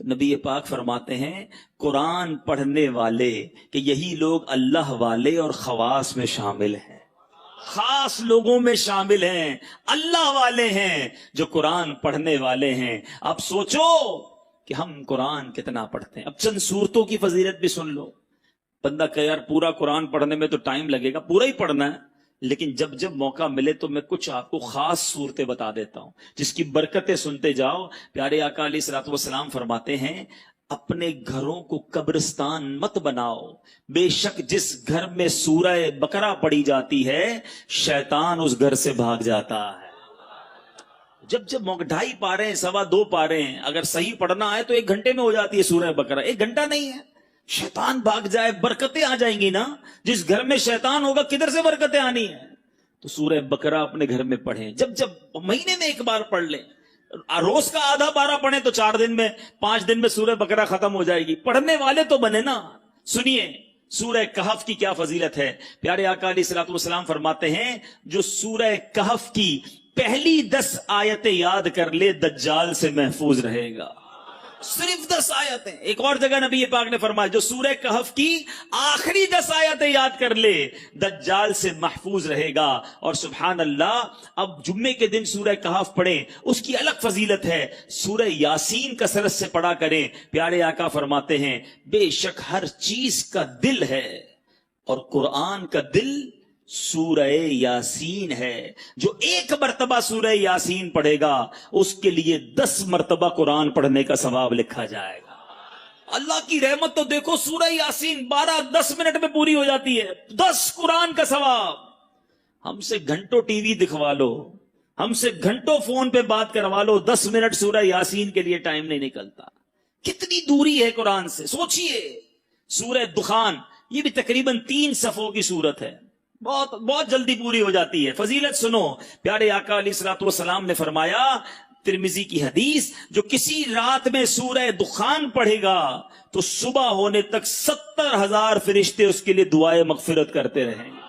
تو نبی پاک فرماتے ہیں قرآن پڑھنے والے کہ یہی لوگ اللہ والے اور خواص میں شامل ہیں، خاص لوگوں میں شامل ہیں، اللہ والے ہیں جو قرآن پڑھنے والے ہیں۔ اب سوچو کہ ہم قرآن کتنا پڑھتے ہیں۔ اب چند سورتوں کی فضیلت بھی سن لو۔ بندہ کہ یار پورا قرآن پڑھنے میں تو ٹائم لگے گا، پورا ہی پڑھنا ہے، لیکن جب جب موقع ملے تو میں کچھ آپ کو خاص صورتیں بتا دیتا ہوں جس کی برکتیں سنتے جاؤ۔ پیارے آقا علیہ الصلوۃ والسلام فرماتے ہیں اپنے گھروں کو قبرستان مت بناؤ، بے شک جس گھر میں سورہ بقرہ پڑھی جاتی ہے شیطان اس گھر سے بھاگ جاتا ہے۔ جب جب موقع 2.5 پارے ہیں، 2.25 پارے ہیں، اگر صحیح پڑھنا ہے تو 1 گھنٹے میں ہو جاتی ہے سورہ بقرہ، 1 گھنٹہ نہیں ہے۔ شیطان بھاگ جائے، برکتیں آ جائیں گی نا۔ جس گھر میں شیطان ہوگا کدھر سے برکتیں آنی ہیں؟ تو سورہ بقرہ اپنے گھر میں پڑھیں، جب جب مہینے میں 1 بار پڑھ لیں، روز کا آدھا پارہ پڑھیں تو 4 دن میں 5 دن میں سورہ بقرہ ختم ہو جائے گی۔ پڑھنے والے تو بنے نا۔ سنیے سورہ کہف کی کیا فضیلت ہے۔ پیارے آقا علیہ الصلوۃ والسلام فرماتے ہیں جو سورہ کہف کی پہلی 10 آیتیں یاد کر لے دجال سے محفوظ رہے گا۔ صرف 10 آیتیں۔ ایک اور جگہ نبی پاک نے فرمایا جو سورہ کہف کی آخری 10 آیتیں یاد کر لے دجال سے محفوظ رہے گا۔ اور سبحان اللہ، اب جمعے کے دن سورہ کہف پڑھیں، اس کی الگ فضیلت ہے۔ سورہ یاسین کثرت سے پڑھا کریں۔ پیارے آقا فرماتے ہیں بے شک ہر چیز کا دل ہے اور قرآن کا دل سورہ یاسین ہے۔ جو 1 مرتبہ سورہ یاسین پڑھے گا اس کے لیے 10 مرتبہ قرآن پڑھنے کا ثواب لکھا جائے گا۔ اللہ کی رحمت تو دیکھو، سورہ یاسین 10 منٹ میں پوری ہو جاتی ہے، 10 قرآن کا ثواب۔ ہم سے گھنٹوں ٹی وی دکھوا لو، ہم سے گھنٹوں فون پہ بات کروا لو، 10 منٹ سورہ یاسین کے لیے ٹائم نہیں نکلتا۔ کتنی دوری ہے قرآن سے، سوچئے۔ سورہ دخان یہ بھی تقریباً 3 صفوں کی صورت ہے، بہت جلدی پوری ہو جاتی ہے۔ فضیلت سنو، پیارے آقا علیہ الصلوۃ والسلام نے فرمایا، ترمذی کی حدیث، جو کسی رات میں سورہ دخان پڑھے گا تو صبح ہونے تک 70,000 فرشتے اس کے لیے دعائے مغفرت کرتے رہیں گے۔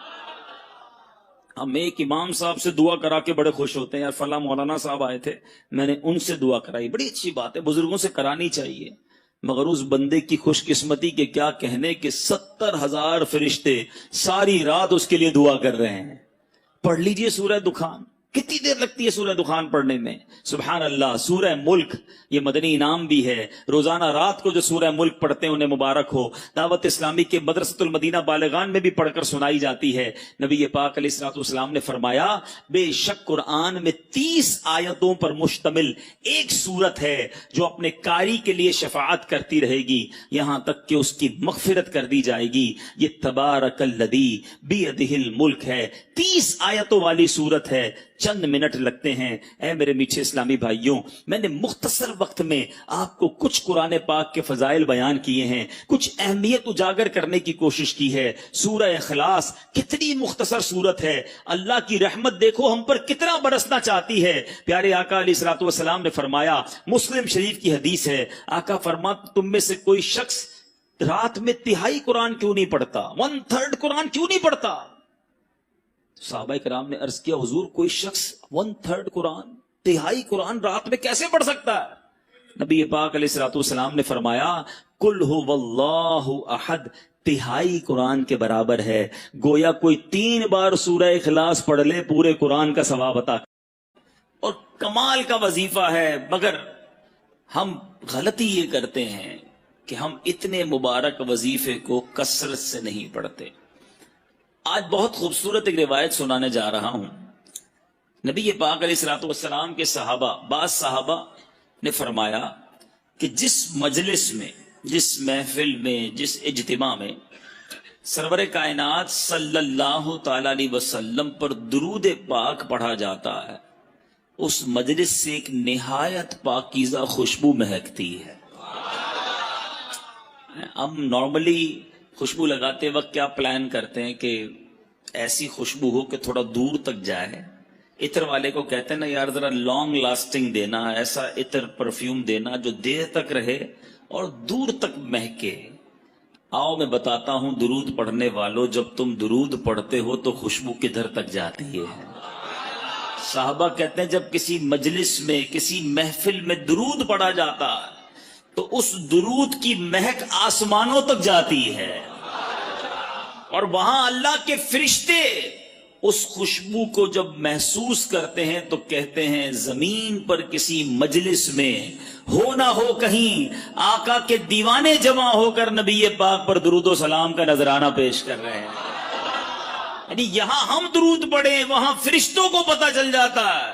ہم ایک امام صاحب سے دعا کرا کے بڑے خوش ہوتے ہیں، یار فلاں مولانا صاحب آئے تھے، میں نے ان سے دعا کرائی، بڑی اچھی بات ہے، بزرگوں سے کرانی چاہیے۔ مگر اس بندے کی خوش قسمتی کے کیا کہنے کہ 70,000 فرشتے ساری رات اس کے لیے دعا کر رہے ہیں۔ پڑھ لیجئے سورہ دخان، کتنی دیر لگتی ہے سورہ دخان پڑھنے میں؟ سبحان اللہ۔ سورہ ملک یہ مدنی انعام بھی ہے، روزانہ رات کو جو سورہ ملک پڑھتے ہیں انہیں مبارک ہو۔ دعوت اسلامی کے مدرسۃ المدینہ بالغان میں بھی پڑھ کر سنائی جاتی ہے۔ نبی پاک علیہ الصلوۃ والسلام نے فرمایا بے شک قرآن میں 30 آیتوں پر مشتمل ایک سورت ہے جو اپنے قاری کے لیے شفاعت کرتی رہے گی یہاں تک کہ اس کی مغفرت کر دی جائے گی۔ یہ تبارک الذی بیدہ الملک ہے، 30 آیتوں والی سورت ہے، چند منٹ لگتے ہیں۔ اے میرے میٹھے اسلامی بھائیوں، میں نے مختصر وقت میں آپ کو کچھ قرآن پاک کے فضائل بیان کیے ہیں، کچھ اہمیت اجاگر کرنے کی کوشش کی ہے۔ سورہ اخلاص کتنی مختصر سورت ہے، اللہ کی رحمت دیکھو ہم پر کتنا برسنا چاہتی ہے۔ پیارے آقا علیہ الصلوۃ والسلام نے فرمایا، مسلم شریف کی حدیث ہے، آقا فرماتے تم میں سے کوئی شخص رات میں 1/3 قرآن کیوں نہیں پڑھتا، 1/3 قرآن کیوں نہیں پڑھتا؟ صحابہ کرام نے عرض کیا حضور کوئی شخص 1/3 قرآن، 1/3 قرآن رات میں کیسے پڑھ سکتا ہے؟ نبی پاک علیہ الصلوۃ والسلام نے فرمایا قل هو اللہ احد 1/3 قرآن کے برابر ہے۔ گویا کوئی 3 بار سورہ اخلاص پڑھ لے پورے قرآن کا ثواب عطا۔ اور کمال کا وظیفہ ہے، مگر ہم غلطی یہ کرتے ہیں کہ ہم اتنے مبارک وظیفے کو کثرت سے نہیں پڑھتے۔ آج بہت خوبصورت ایک روایت سنانے جا رہا ہوں۔ نبی پاک علیہ الصلوۃ والسلام کے صحابہ، بعض صحابہ نے فرمایا کہ جس مجلس میں، جس محفل میں، جس اجتماع میں سرور کائنات صلی اللہ تعالی علیہ وسلم پر درود پاک پڑھا جاتا ہے، اس مجلس سے ایک نہایت پاکیزہ خوشبو مہکتی ہے۔ ہم نارملی خوشبو لگاتے وقت کیا پلان کرتے ہیں کہ ایسی خوشبو ہو کہ تھوڑا دور تک جائے۔ عطر والے کو کہتے ہیں نا یار ذرا لانگ لاسٹنگ دینا، ایسا عطر پرفیوم دینا جو دیر تک رہے اور دور تک مہکے۔ آؤ میں بتاتا ہوں درود پڑھنے والوں، جب تم درود پڑھتے ہو تو خوشبو کدھر تک جاتی ہے؟ صحابہ کہتے ہیں جب کسی مجلس میں، کسی محفل میں درود پڑھا جاتا ہے تو اس درود کی مہک آسمانوں تک جاتی ہے، اور وہاں اللہ کے فرشتے اس خوشبو کو جب محسوس کرتے ہیں تو کہتے ہیں زمین پر کسی مجلس میں ہو نہ ہو کہیں آقا کے دیوانے جمع ہو کر نبی پاک پر درود و سلام کا نذرانہ پیش کر رہے ہیں۔ یعنی یہاں ہم درود پڑھیں، وہاں فرشتوں کو پتہ چل جاتا ہے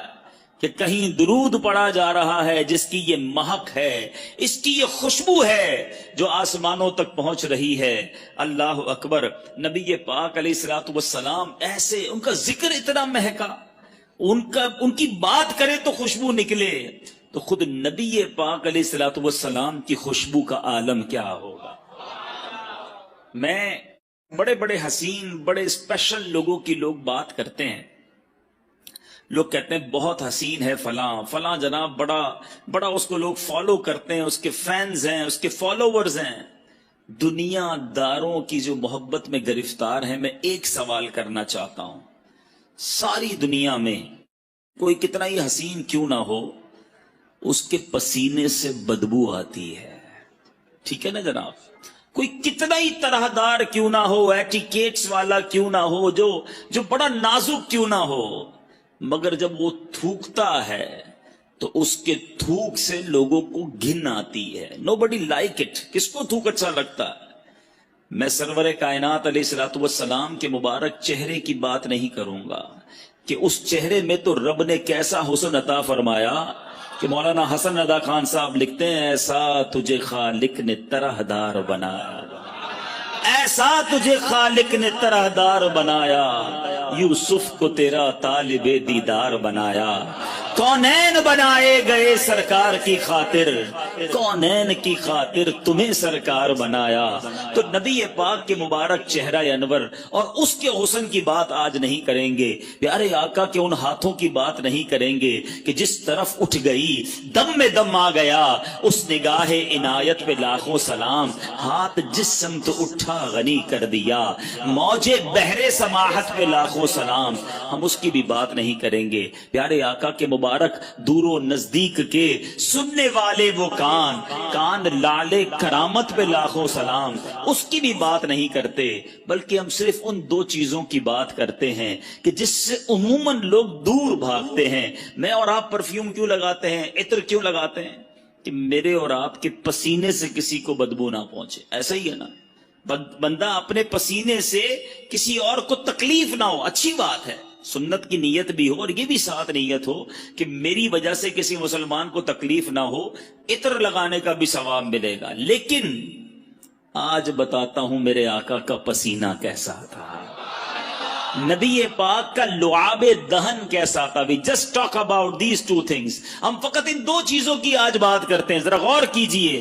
کہ کہیں درود پڑھا جا رہا ہے جس کی یہ مہک ہے، اس کی یہ خوشبو ہے جو آسمانوں تک پہنچ رہی ہے۔ اللہ اکبر۔ نبی پاک علیہ الصلوۃ والسلام ایسے، ان کا ذکر اتنا مہکا، ان کی بات کرے تو خوشبو نکلے، تو خود نبی پاک علیہ الصلوۃ والسلام کی خوشبو کا عالم کیا ہوگا۔ میں بڑے بڑے حسین، بڑے اسپیشل لوگوں کی لوگ بات کرتے ہیں، لوگ کہتے ہیں بہت حسین ہے فلاں فلاں جناب، بڑا اس کو لوگ فالو کرتے ہیں، اس کے فینز ہیں، اس کے فالوورز ہیں۔ دنیا داروں کی جو محبت میں گرفتار ہیں، میں ایک سوال کرنا چاہتا ہوں، ساری دنیا میں کوئی کتنا ہی حسین کیوں نہ ہو، اس کے پسینے سے بدبو آتی ہے، ٹھیک ہے نا جناب؟ کوئی کتنا ہی طرح دار کیوں نہ ہو، ایٹیکیٹس والا کیوں نہ ہو، جو بڑا نازک کیوں نہ ہو، مگر جب وہ تھوکتا ہے تو اس کے تھوک سے لوگوں کو گھن آتی ہے۔ Nobody like it. کس کو تھوک اچھا لگتا ہے؟ میں سرور کائنات علیہ الصلوۃ والسلام کے مبارک چہرے کی بات نہیں کروں گا کہ اس چہرے میں تو رب نے کیسا حسن عطا فرمایا کہ مولانا حسن رضا خان صاحب لکھتے ہیں ایسا تجھے خالق نے طرح دار بنایا، ایسا تجھے خالق نے طرح دار بنایا، یوسف کو تیرا طالب دیدار بنایا، کونین بنائے گئے سرکار کی خاطر، کونین کی خاطر تمہیں سرکار بنایا۔ تو نبی پاک کے مبارک چہرہ انور اور اس کے حسن کی بات آج نہیں کریں گے، پیارے آقا کے ان ہاتھوں کی بات نہیں کریں گے کہ جس طرف اٹھ گئی دم میں دم آ گیا، اس نگاہ عنایت پہ لاکھوں سلام، ہاتھ جس سمت اٹھا غنی کر دیا، موجے بحر سماحت پہ لاکھوں سلام، ہم اس کی بھی بات نہیں کریں گے۔ پیارے آقا کے مبارک دور و نزدیک کے سننے والے وہ کان لالے کرامت پہ لاکھوں سلام، اس کی بھی بات نہیں کرتے، بلکہ ہم صرف ان دو چیزوں کی بات کرتے ہیں کہ جس سے عموماً لوگ دور بھاگتے ہیں۔ میں اور آپ پرفیوم کیوں لگاتے ہیں، عطر کیوں لگاتے ہیں؟ کہ میرے اور آپ کے پسینے سے کسی کو بدبو نہ پہنچے، ایسا ہی ہے نا؟ بندہ اپنے پسینے سے کسی اور کو تکلیف نہ ہو، اچھی بات ہے، سنت کی نیت بھی ہو اور یہ بھی ساتھ نیت ہو کہ میری وجہ سے کسی مسلمان کو تکلیف نہ ہو، عطر لگانے کا بھی ثواب ملے گا۔ لیکن آج بتاتا ہوں میرے آقا کا پسینہ کیسا تھا، نبی پاک کا لعاب دہن کیسا تھا۔ We just talk about these two things۔ ہم فقط ان دو چیزوں کی آج بات کرتے ہیں، ذرا غور کیجئے۔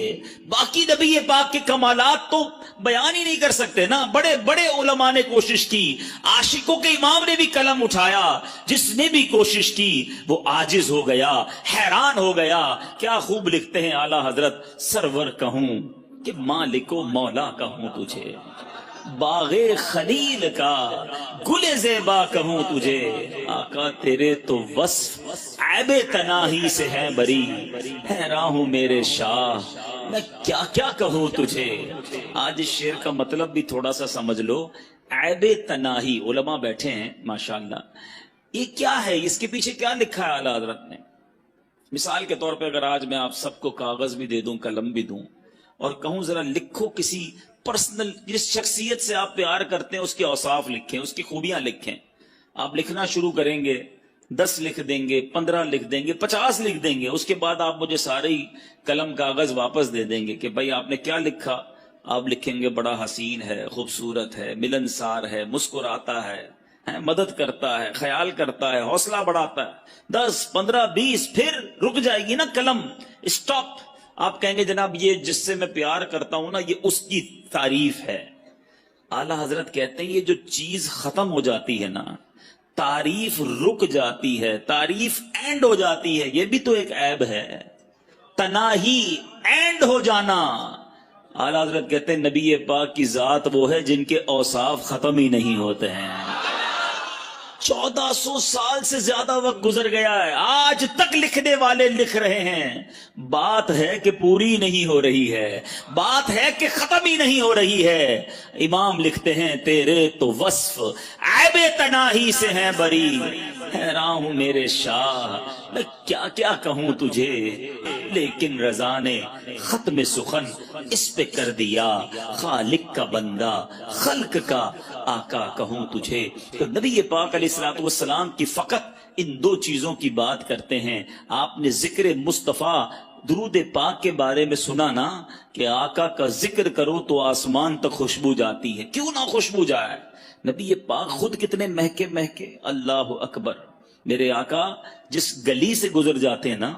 باقی نبی پاک کے کمالات تو بیان ہی نہیں کر سکتے نا، بڑے بڑے علماء نے کوشش کی، عاشقوں کے امام نے بھی قلم اٹھایا، جس نے بھی کوشش کی وہ عاجز ہو گیا، حیران ہو گیا۔ کیا خوب لکھتے ہیں اعلیٰ حضرت، سرور کہوں کہ مالک و مولا کہوں تجھے، باغ خلیل کا گل زیبا کہوں تجھے، آقا تیرے تو وصف عیب تناہی سے ہے بری، حیران ہوں میرے شاہ میں کیا کیا کہوں تجھے۔ آج اس شعر کا مطلب بھی تھوڑا سا سمجھ لو۔ عیب تناہی، علماء بیٹھے ہیں ماشاءاللہ، یہ کیا ہے، اس کے پیچھے کیا لکھا ہے اعلیٰ حضرت نے؟ مثال کے طور پہ اگر آج میں آپ سب کو کاغذ بھی دے دوں، قلم بھی دوں، اور کہوں ذرا لکھو کسی پرسنل، جس شخصیت سے آپ پیار کرتے ہیں اس کے اوصاف لکھیں، اس کی خوبیاں لکھیں، آپ لکھنا شروع کریں گے، 10 لکھ دیں گے، 15 لکھ دیں گے، 50 لکھ دیں گے، اس کے بعد آپ مجھے سارے ہی قلم کاغذ واپس دے دیں گے کہ بھائی آپ نے کیا لکھا؟ آپ لکھیں گے بڑا حسین ہے، خوبصورت ہے، ملنسار ہے، مسکراتا ہے، مدد کرتا ہے، خیال کرتا ہے، حوصلہ بڑھاتا ہے۔ 10 15 20 پھر رک جائے گی نا قلم، اسٹاپ۔ آپ کہیں گے جناب یہ جس سے میں پیار کرتا ہوں نا، یہ اس کی تعریف ہے۔ اعلیٰ حضرت کہتے ہیں یہ جو چیز ختم ہو جاتی ہے نا، تعریف رک جاتی ہے، تعریف اینڈ ہو جاتی ہے، یہ بھی تو ایک عیب ہے، تناہی اینڈ ہو جانا۔ اعلیٰ حضرت کہتے ہیں نبی پاک کی ذات وہ ہے جن کے اوصاف ختم ہی نہیں ہوتے ہیں، 1400 سال سے زیادہ وقت گزر گیا ہے، آج تک لکھنے والے لکھ رہے ہیں۔ بات ہے کہ پوری نہیں ہو رہی ہے، بات ہے کہ ختم ہی نہیں ہو رہی ہے۔ امام لکھتے ہیں تیرے تو وصف عیب تناہی سے ہیں بری، حیران ہوں میرے شاہ میں کیا کیا کہوں تجھے، لیکن رضا نے ختم سخن اس پہ کر دیا، خالق کا بندہ خلق کا آقا کہوں تجھے۔ تو نبی پاک علیہ الصلوۃ والسلام کی فقط ان دو چیزوں کی بات کرتے ہیں۔ آپ نے ذکر مصطفیٰ درود پاک کے بارے میں سنا نا کہ آقا کا ذکر کرو تو آسمان تک خوشبو جاتی ہے، کیوں نہ خوشبو جائے؟ نبی پاک خود کتنے مہکے مہکے، اللہ اکبر۔ میرے آقا جس گلی سے گزر جاتے ہیں نا،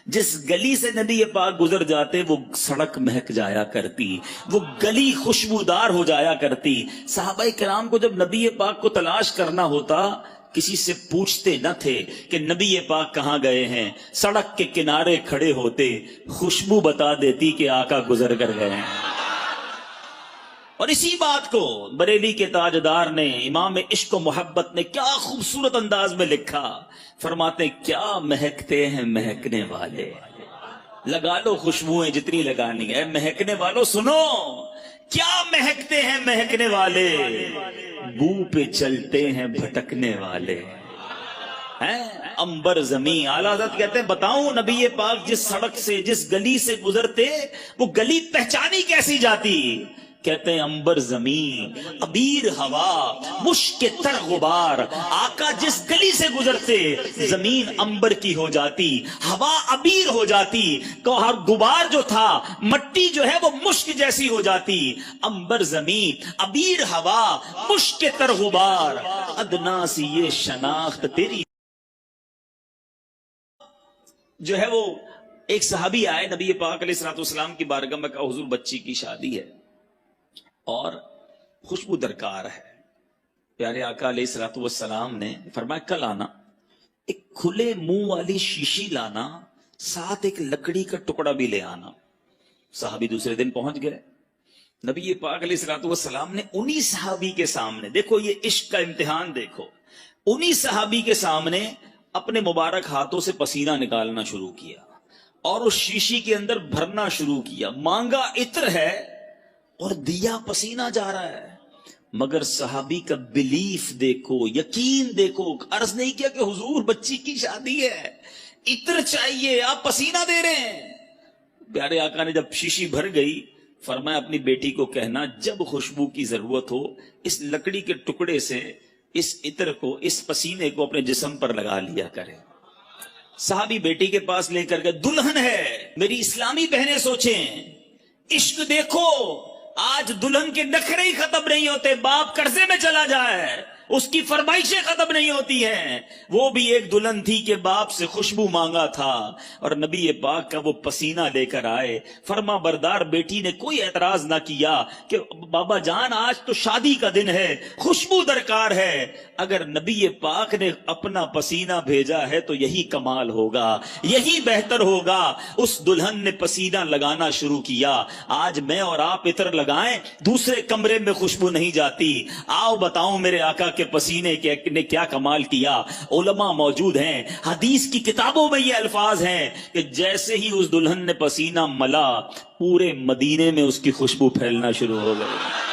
جس گلی سے نبی پاک گزر جاتے وہ سڑک مہک جایا کرتی، وہ گلی خوشبودار ہو جایا کرتی۔ صحابہ کرام کو جب نبی پاک کو تلاش کرنا ہوتا کسی سے پوچھتے نہ تھے کہ نبی پاک کہاں گئے ہیں، سڑک کے کنارے کھڑے ہوتے، خوشبو بتا دیتی کہ آقا گزر کر گئے ہیں۔ اور اسی بات کو بریلی کے تاجدار نے، امام عشق و محبت نے کیا خوبصورت انداز میں لکھا، فرماتے کیا مہکتے ہیں مہکنے والے، لگا لو خوشبوئیں جتنی لگانی ہے، مہکنے والوں سنو کیا مہکتے ہیں مہکنے والے، بو پہ چلتے ہیں بھٹکنے والے، امبر زمین۔ اعلیٰ حضرت کہتے ہیں بتاؤں نبی پاک جس سڑک سے جس گلی سے گزرتے وہ گلی پہچانی کیسی جاتی؟ کہتے ہیں امبر زمین، عبیر ہوا، مشک تر غبار۔ آقا جس گلی سے گزرتے زمین امبر کی ہو جاتی، ہوا عبیر ہو جاتی، اور غبار جو تھا مٹی جو ہے وہ مشک جیسی ہو جاتی۔ امبر زمین، عبیر ہوا، مشک تر غبار، ادنا سی یہ شناخت تیری۔ جو ہے وہ ایک صحابی آئے نبی پاک علیہ الصلوۃ والسلام کی بارگاہ میں، کہا حضور بچی کی شادی ہے اور خوشبو درکار ہے۔ پیارے آقا علیہ الصلوۃ والسلام نے فرمایا کل آنا، ایک کھلے منہ والی شیشی لانا، ساتھ ایک لکڑی کا ٹکڑا بھی لے آنا۔ صحابی دوسرے دن پہنچ گئے۔ نبی پاک علیہ الصلوۃ والسلام نے انہی صحابی کے سامنے، دیکھو یہ عشق کا امتحان دیکھو، انہی صحابی کے سامنے اپنے مبارک ہاتھوں سے پسینہ نکالنا شروع کیا اور اس شیشی کے اندر بھرنا شروع کیا۔ مانگا عطر ہے اور دیا پسینہ جا رہا ہے، مگر صحابی کا بلیف دیکھو، یقین دیکھو۔ عرض نہیں کیا کہ حضور بچی کی شادی ہے، عطر چاہیے، آپ پسینہ دے رہے ہیں۔ پیارے آقا نے جب شیشی بھر گئی فرمایا اپنی بیٹی کو کہنا جب خوشبو کی ضرورت ہو اس لکڑی کے ٹکڑے سے اس عطر کو، اس پسینے کو اپنے جسم پر لگا لیا کرے۔ صحابی بیٹی کے پاس لے کر گئے، دلہن ہے۔ میری اسلامی بہنیں سوچیں، عشق دیکھو، آج دلہن کے نخرے ہی ختم نہیں ہوتے، باپ قرضے میں چلا جائے اس کی فرمائشیں ختم نہیں ہوتی ہیں۔ وہ بھی ایک دلہن تھی کہ باپ سے خوشبو مانگا تھا اور نبی پاک کا وہ پسینہ لے کر آئے۔ فرما بردار بیٹی نے کوئی اعتراض نہ کیا کہ بابا جان آج تو شادی کا دن ہے، خوشبو درکار ہے۔ اگر نبی پاک نے اپنا پسینہ بھیجا ہے تو یہی کمال ہوگا، یہی بہتر ہوگا۔ اس دلہن نے پسینہ لگانا شروع کیا۔ آج میں اور آپ عطر لگائیں دوسرے کمرے میں خوشبو نہیں جاتی۔ آؤ بتاؤں میرے آقا کے پسینے نے کیا کمال کیا۔ علماء موجود ہیں، حدیث کی کتابوں میں یہ الفاظ ہیں کہ جیسے ہی اس دلہن نے پسینہ ملا پورے مدینے میں اس کی خوشبو پھیلنا شروع ہو گئی۔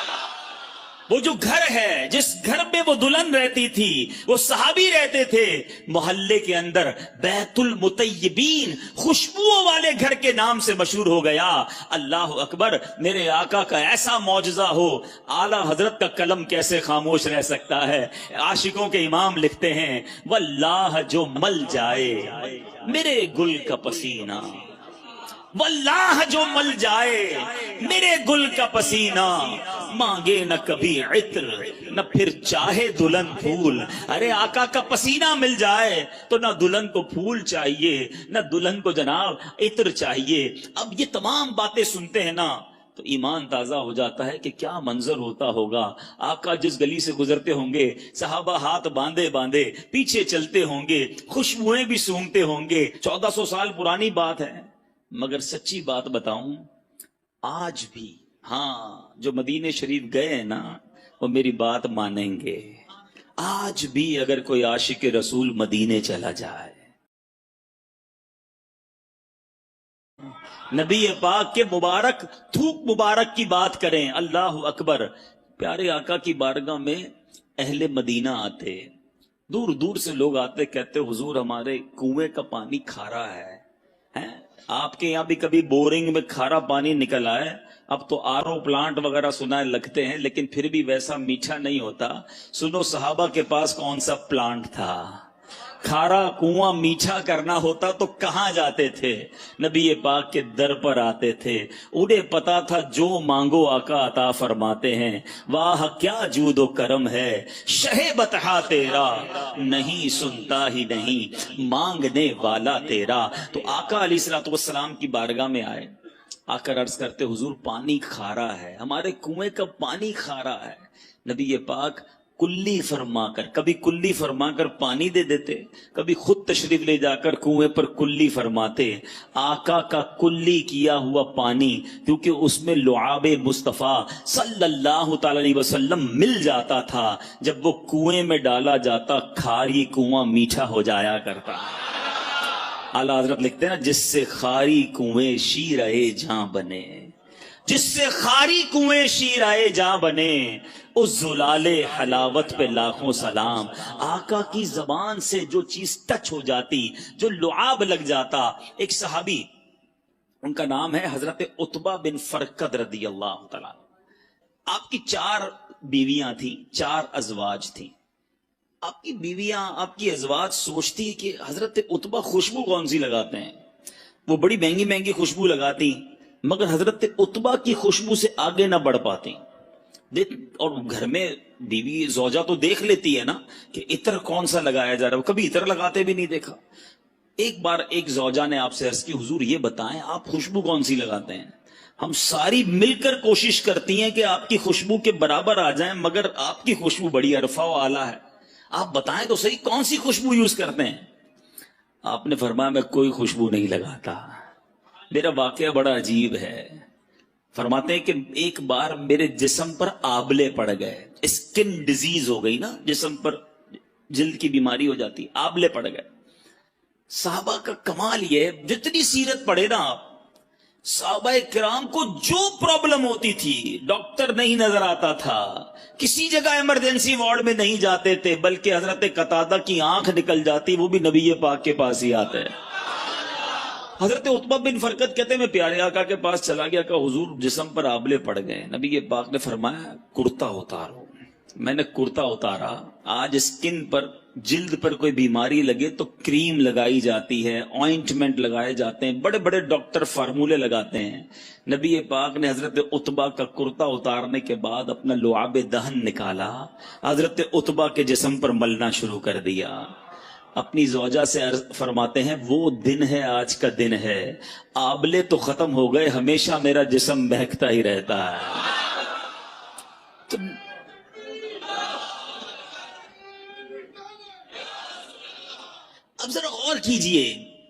وہ جو گھر ہے جس گھر میں وہ دلہن رہتی تھی، وہ صحابی رہتے تھے، محلے کے اندر بیت المطیبین، خوشبوؤں والے گھر کے نام سے مشہور ہو گیا۔ اللہ اکبر، میرے آقا کا ایسا معجزہ ہو، اعلی حضرت کا قلم کیسے خاموش رہ سکتا ہے؟ عاشقوں کے امام لکھتے ہیں واللہ جو مل جائے میرے گل کا پسینہ، واللہ جو مل جائے میرے گل کا پسینہ، مانگے نہ کبھی عطر نہ پھر چاہے دلہن پھول۔ ارے آقا کا پسینہ مل جائے تو نہ دلہن کو پھول چاہیے نہ دلہن کو جناب عطر چاہیے۔ اب یہ تمام باتیں سنتے ہیں نا تو ایمان تازہ ہو جاتا ہے کہ کیا منظر ہوتا ہوگا۔ آقا جس گلی سے گزرتے ہوں گے صحابہ ہاتھ باندھے باندھے پیچھے چلتے ہوں گے، خوشبوئیں بھی سونگتے ہوں گے۔ 1400 سال پرانی بات ہے، مگر سچی بات بتاؤں آج بھی ہاں جو مدینے شریف گئے ہیں نا وہ میری بات مانیں گے۔ آج بھی اگر کوئی عاشق رسول مدینے چلا جائے، نبی پاک کے مبارک تھوک مبارک کی بات کریں، اللہ اکبر، پیارے آقا کی بارگاہ میں اہل مدینہ آتے، دور دور سے لوگ آتے، کہتے حضور ہمارے کنویں کا پانی کھارا ہے۔ آپ کے یہاں بھی کبھی بورنگ میں کھارا پانی نکل آئے؟ اب تو آر او پلانٹ وغیرہ سنائے لگتے ہیں، لیکن پھر بھی ویسا میٹھا نہیں ہوتا۔ سنو صحابہ کے پاس کون سا پلانٹ تھا؟ کھارا کنواں میٹھا کرنا ہوتا تو کہاں جاتے تھے؟ نبی پاک کے در پر آتے تھے، انہیں پتا تھا جو مانگو آقا عطا فرماتے ہیں۔ واہ کیا جود و کرم ہے شہ بطحا تیرا، نہیں سنتا ہی نہیں مانگنے والا تیرا۔ تو آقا علیہ الصلوۃ والسلام کی بارگاہ میں آئے، آ کر عرض کرتے حضور پانی کھارا ہے، ہمارے کنویں کا پانی کھارا ہے۔ نبی پاک کلی فرما کر، کبھی کلی فرما کر پانی دے دیتے، کبھی خود تشریف لے جا کر کنویں پر کلی فرماتے۔ آقا کا کلی کیا ہوا پانی، کیونکہ اس میں لعاب مصطفیٰ صلی اللہ تعالی علیہ وسلم مل جاتا تھا، جب وہ کنویں میں ڈالا جاتا کھاری کنواں میٹھا ہو جایا کرتا۔ اعلیٰ حضرت لکھتے ہیں نا، جس سے خاری کنویں شیرائے جاں بنے، جس سے خاری کنویں شیرائے جاں بنے، اس زلال حلاوت پہ لاکھوں سلام۔ آقا کی زبان سے جو چیز ٹچ ہو جاتی، جو لعاب لگ جاتا۔ ایک صحابی، ان کا نام ہے حضرت عتبہ بن فرقد رضی اللہ تعالیٰ۔ آپ کی 4 بیویاں تھیں، 4 ازواج تھیں۔ آپ کی بیویاں، آپ کی ازواج سوچتی کہ حضرت عتبہ خوشبو کون سی لگاتے ہیں، وہ بڑی مہنگی مہنگی خوشبو لگاتی، مگر حضرت عتبہ کی خوشبو سے آگے نہ بڑھ پاتی۔ اور گھر میں بیوی زوجہ تو دیکھ لیتی ہے نا کہ عطر کون سا لگایا جا رہا ہے، کبھی عطر لگاتے بھی نہیں دیکھا۔ ایک بار ایک زوجہ نے آپ سے عرض کی حضور یہ بتائیں آپ خوشبو کون سی لگاتے ہیں؟ ہم ساری مل کر کوشش کرتی ہیں کہ آپ کی خوشبو کے برابر آ جائیں، مگر آپ کی خوشبو بڑی عرفہ و اعلیٰ ہے، آپ بتائیں تو صحیح کون سی خوشبو یوز کرتے ہیں؟ آپ نے فرمایا میں کوئی خوشبو نہیں لگاتا۔ میرا واقعہ بڑا عجیب ہے۔ فرماتے ہیں کہ ایک بار میرے جسم پر آبلے پڑ گئے، اسکن ڈیزیز ہو گئی نا، جسم پر جلد کی بیماری ہو جاتی، آبلے پڑ گئے۔ صحابہ کا کمال یہ، جتنی سیرت پڑھے نا آپ، صحابہ کرام کو جو پرابلم ہوتی تھی ڈاکٹر نہیں نظر آتا تھا، کسی جگہ ایمرجنسی وارڈ میں نہیں جاتے تھے، بلکہ حضرت قتادہ کی آنکھ نکل جاتی وہ بھی نبی پاک کے پاس ہی آتے۔ حضرت عتبہ بن فرقد کہتے ہیں میں پیارے آقا کے پاس چلا گیا کہ حضور جسم پر آبلے پڑ گئے۔ نبی پاک نے فرمایا کرتا اتارو۔ میں نے کرتا اتارا۔ آج اسکن پر، جلد پر کوئی بیماری لگے تو کریم لگائی جاتی ہے، آئنٹمنٹ لگائے جاتے ہیں، بڑے بڑے ڈاکٹر فارمولے لگاتے ہیں۔ نبی پاک نے حضرت عتبہ کا کرتا اتارنے کے بعد اپنا لعاب دہن نکالا، حضرت عتبہ کے جسم پر ملنا شروع کر دیا۔ اپنی زوجہ سے فرماتے ہیں وہ دن ہے، آج کا دن ہے، آبلے تو ختم ہو گئے، ہمیشہ میرا جسم بہکتا ہی رہتا ہے۔ اب ذرا غور کیجئے،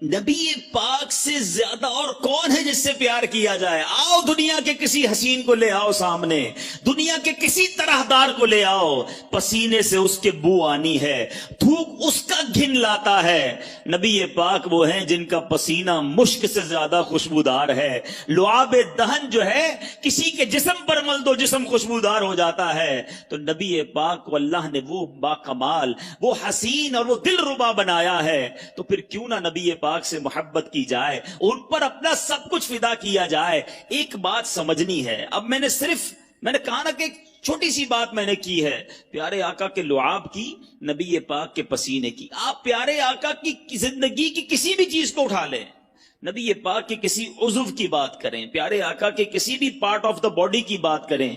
نبی پاک سے زیادہ اور کون ہے جس سے پیار کیا جائے؟ آؤ دنیا کے کسی حسین کو لے آؤ سامنے، دنیا کے کسی طرح دار کو لے آؤ، پسینے سے اس کے بو آنی ہے، تھوک اس کا گھن لاتا ہے۔ نبی پاک وہ ہیں جن کا پسینہ مشک سے زیادہ خوشبودار ہے۔ لعاب دہن جو ہے کسی کے جسم پر مل دو جسم خوشبودار ہو جاتا ہے۔ تو نبی پاک کو اللہ نے وہ باکمال، وہ حسین اور وہ دل ربا بنایا ہے، تو پھر کیوں نہ نبی پاک سے محبت کی جائے، ان پر اپنا سب کچھ فدا کیا جائے۔ ایک بات سمجھنی ہے، اب میں نے کہا نا کہ ایک چھوٹی سی بات میں نے کی ہے، پیارے آقا کے لعاب کی، نبی پاک کے پسینے کی۔ آپ پیارے آقا کی زندگی کی کسی بھی چیز کو اٹھا لیں، نبی پاک کے کسی عضو کی بات کریں، پیارے آقا کے کسی بھی پارٹ آف دا باڈی کی بات کریں،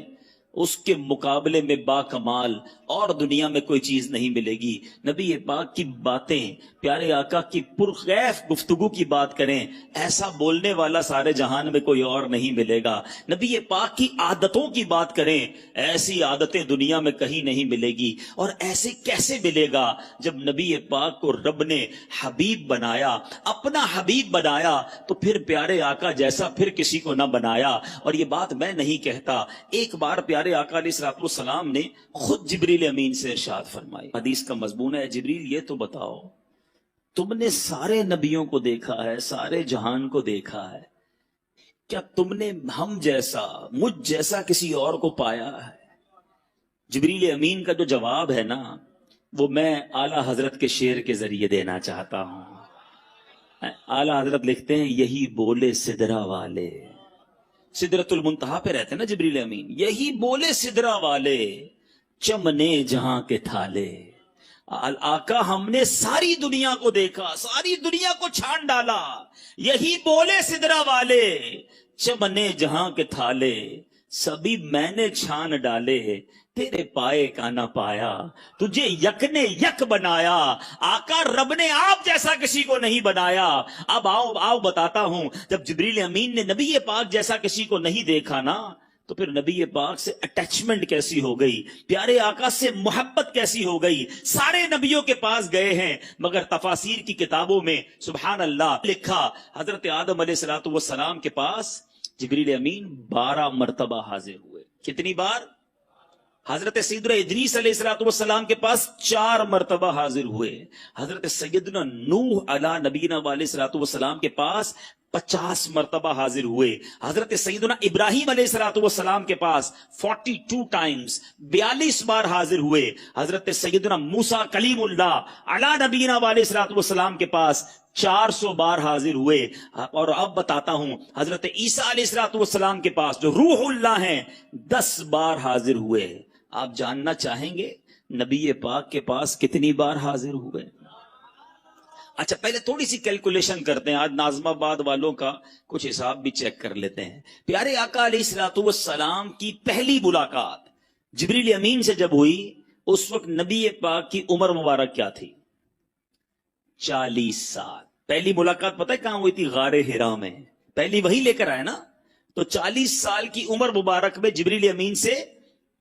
اس کے مقابلے میں با کمال اور دنیا میں کوئی چیز نہیں ملے گی۔ نبی پاک کی باتیں، پیارے آقا کی پرخیف گفتگو کی بات کریں، ایسا بولنے والا سارے جہان میں کوئی اور نہیں ملے گا۔ نبی پاک کی عادتوں کی بات کریں، ایسی عادتیں دنیا میں کہیں نہیں ملے گی۔ اور ایسے کیسے ملے گا جب نبی پاک کو رب نے حبیب بنایا، اپنا حبیب بنایا، تو پھر پیارے آقا جیسا پھر کسی کو نہ بنایا۔ اور یہ بات میں نہیں کہتا، ایک بار پیارے پیارے آقا علیہ الصلوۃ والسلام نے خود جبریل امین سے ارشاد فرمائی. حدیث کا مضمون ہے, جبریل یہ تو بتاؤ, تم نے سارے نبیوں کو دیکھا ہے, سارے جہان کو دیکھا ہے, کیا تم نے ہم جیسا, مجھ جیسا کسی اور کو پایا ہے؟ جبریل امین کا جو جواب ہے نا, وہ میں اعلیٰ حضرت کے شعر کے ذریعے دینا چاہتا ہوں. اعلیٰ حضرت لکھتے ہیں, یہی بولے سدرا والے, سدرت المنتہا پہ رہتے ہیں نا جبریل امین, یہی بولے سدرا والے, چمنے جہاں کے تھالے. آقا ہم نے ساری دنیا کو دیکھا, ساری دنیا کو چھان ڈالا, یہی بولے سدرا والے, چمنے جہاں کے تھالے, سبھی میں نے چھان ڈالے, تیرے پائے کا نہ پایا, تجھے یک نے یک بنایا. آقا رب نے آپ جیسا کسی کو نہیں بنایا. اب آؤ بتاتا ہوں, جب جبریل امین نے نبی پاک جیسا کسی کو نہیں دیکھا نا, تو پھر نبی پاک سے اٹیچمنٹ کیسی ہو گئی, پیارے آقا سے محبت کیسی ہو گئی. سارے نبیوں کے پاس گئے ہیں, مگر تفاسیر کی کتابوں میں سبحان اللہ لکھا, حضرت آدم علیہ الصلوۃ والسلام کے پاس جبریل امین 12 مرتبہ حاضر ہوئے. کتنی بار؟ حضرت سیدنا ادریس علیہ الصلوۃ والسلام کے پاس 4 مرتبہ حاضر ہوئے. حضرت سیدنا نوح علیہ نبینا علیہ الصلوۃ والسلام کے پاس 50 مرتبہ حاضر ہوئے. حضرت سیدنا ابراہیم علیہ الصلوۃ والسلام کے پاس 42 ٹائمز 42 بار حاضر ہوئے. حضرت سیدنا موسیٰ کلیم اللہ علیہ نبینا علیہ الصلوۃ والسلام کے پاس 400 بار حاضر ہوئے. اور اب بتاتا ہوں, حضرت عیسیٰ علیہ الصلوۃ والسلام کے پاس جو روح اللہ ہیں 10 بار حاضر ہوئے. آپ جاننا چاہیں گے نبی پاک کے پاس کتنی بار حاضر ہوئے؟ اچھا پہلے تھوڑی سی کیلکولیشن کرتے ہیں, آج ناظم آباد والوں کا کچھ حساب بھی چیک کر لیتے ہیں. پیارے آقا علیہ الصلوۃ والسلام کی پہلی ملاقات جبریل امین سے جب ہوئی, اس وقت نبی پاک کی عمر مبارک کیا تھی؟ 40 سال. پہلی ملاقات پتہ ہے کہاں ہوئی تھی؟ غار حرا میں. پہلی وہی لے کر آئے نا, تو 40 سال کی عمر مبارک میں جبریل امین سے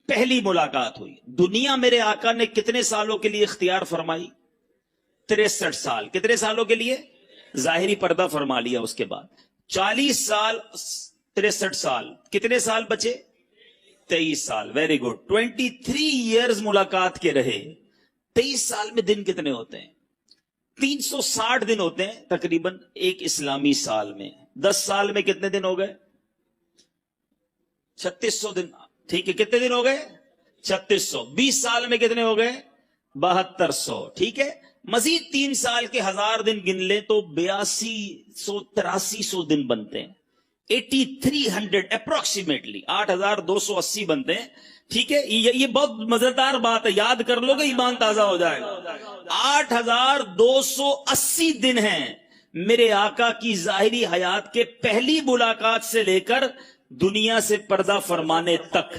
پہلی ملاقات ہوئی. دنیا میرے آقا نے کتنے سالوں کے لیے اختیار فرمائی؟ 63 سال. کتنے سالوں کے لیے؟ ظاہری پردہ فرما لیا. اس کے بعد 40 سال 63 سال, کتنے سال بچے؟ 23 سال. Very good. 23 ایئرز ملاقات کے رہے. 23 سال میں دن کتنے ہوتے ہیں؟ 360 دن ہوتے ہیں تقریباً ایک اسلامی سال میں. 10 سال میں کتنے دن ہو گئے؟ 3600 دن. ٹھیک ہے, کتنے دن ہو گئے؟ 3600. 20 سال میں کتنے ہو گئے؟ 7200. ٹھیک ہے, مزید 3 سال کے 1000 دن گن لیں تو 8200 8300 دن بنتے ہیں. 8300 اپروکسیمیٹلی 8280 بنتے ہیں. ٹھیک ہے, یہ بہت مزیدار بات ہے, یاد کر لو گے ایمان تازہ ہو جائے گا. 8280 دن ہیں میرے آقا کی ظاہری حیات کے پہلی ملاقات سے لے کر دنیا سے پردہ فرمانے تک.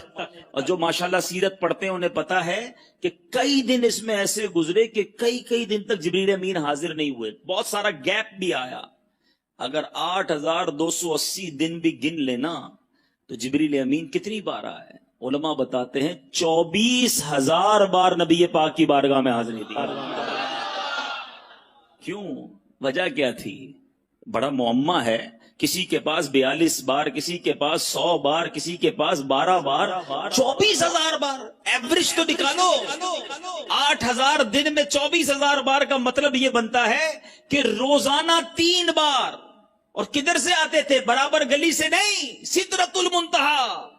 اور جو ماشاءاللہ سیرت پڑھتے ہیں انہیں پتا ہے کہ کئی دن اس میں ایسے گزرے کہ کئی دن تک جبریل امین حاضر نہیں ہوئے. بہت سارا گیپ بھی آیا. اگر 8280 دن بھی گن لینا تو جبریل امین کتنی بار آئے؟ علماء بتاتے ہیں 24,000 بار نبی پاک کی بارگاہ میں حاضری دی. کیوں؟ وجہ کیا تھی؟ بڑا معمہ ہے. کسی کے پاس 42 بار, کسی کے پاس 100 بار, کسی کے پاس 12 بار, 24,000 بار. ایوریج تو نکالو. 8,000 دن میں 24,000 بار کا مطلب یہ بنتا ہے کہ روزانہ 3 بار. اور کدھر سے آتے تھے؟ برابر گلی سے نہیں, سدرۃ المنتہا.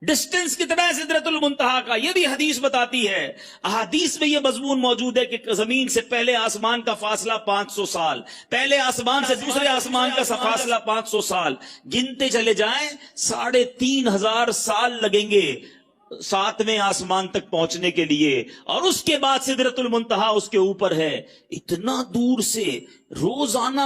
ڈسٹنس کتنا ہے سدرۃ المنتہا کا؟ یہ بھی حدیث بتاتی ہے. احادیث میں یہ مضمون موجود ہے کہ زمین سے پہلے آسمان کا فاصلہ 500 سال, پہلے آسمان سے دوسرے آسمان کا فاصلہ 500 سال. گنتے چلے جائیں 3,500 سال لگیں گے 7ویں آسمان تک پہنچنے کے لیے. اور اس کے بعد سدرۃ المنتہا اس کے اوپر ہے. اتنا دور سے روزانہ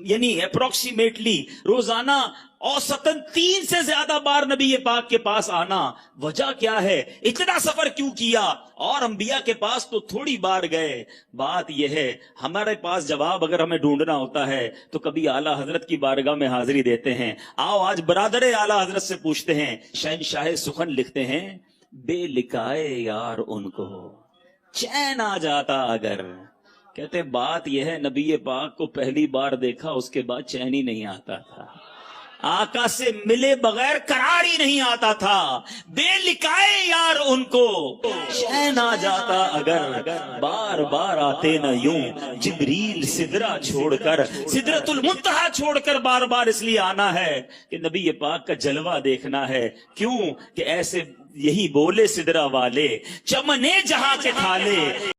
یعنی اپروکسیمیٹلی روزانہ اوسطاً 3 سے زیادہ بار نبی پاک کے پاس آنا. وجہ کیا ہے؟ اتنا سفر کیوں کیا؟ اور انبیاء کے پاس تو تھوڑی بار گئے. بات یہ ہے ہمارے پاس جواب اگر ہمیں ڈھونڈنا ہوتا ہے تو کبھی اعلیٰ حضرت کی بارگاہ میں حاضری دیتے ہیں. آؤ آج برادر اعلیٰ حضرت سے پوچھتے ہیں. شہنشاہ سخن لکھتے ہیں, بے لکائے یار ان کو چین آ جاتا اگر. کہتے بات یہ ہے نبی پاک کو پہلی بار دیکھا, اس کے بعد چین ہی نہیں آتا تھا. آقا سے ملے بغیر قرار ہی نہیں آتا تھا، بے لکائے یار ان کو چین آ جاتا اگر بار بار آتے نہ یوں جبریل سدرہ چھوڑ کر، سدرۃ المنتہا چھوڑ کر بار بار اس لیے آنا ہے کہ نبی پاک کا جلوہ دیکھنا ہے۔ کیوں کہ ایسے یہی بولے سدرہ والے، چمنے جہاں کے تھالے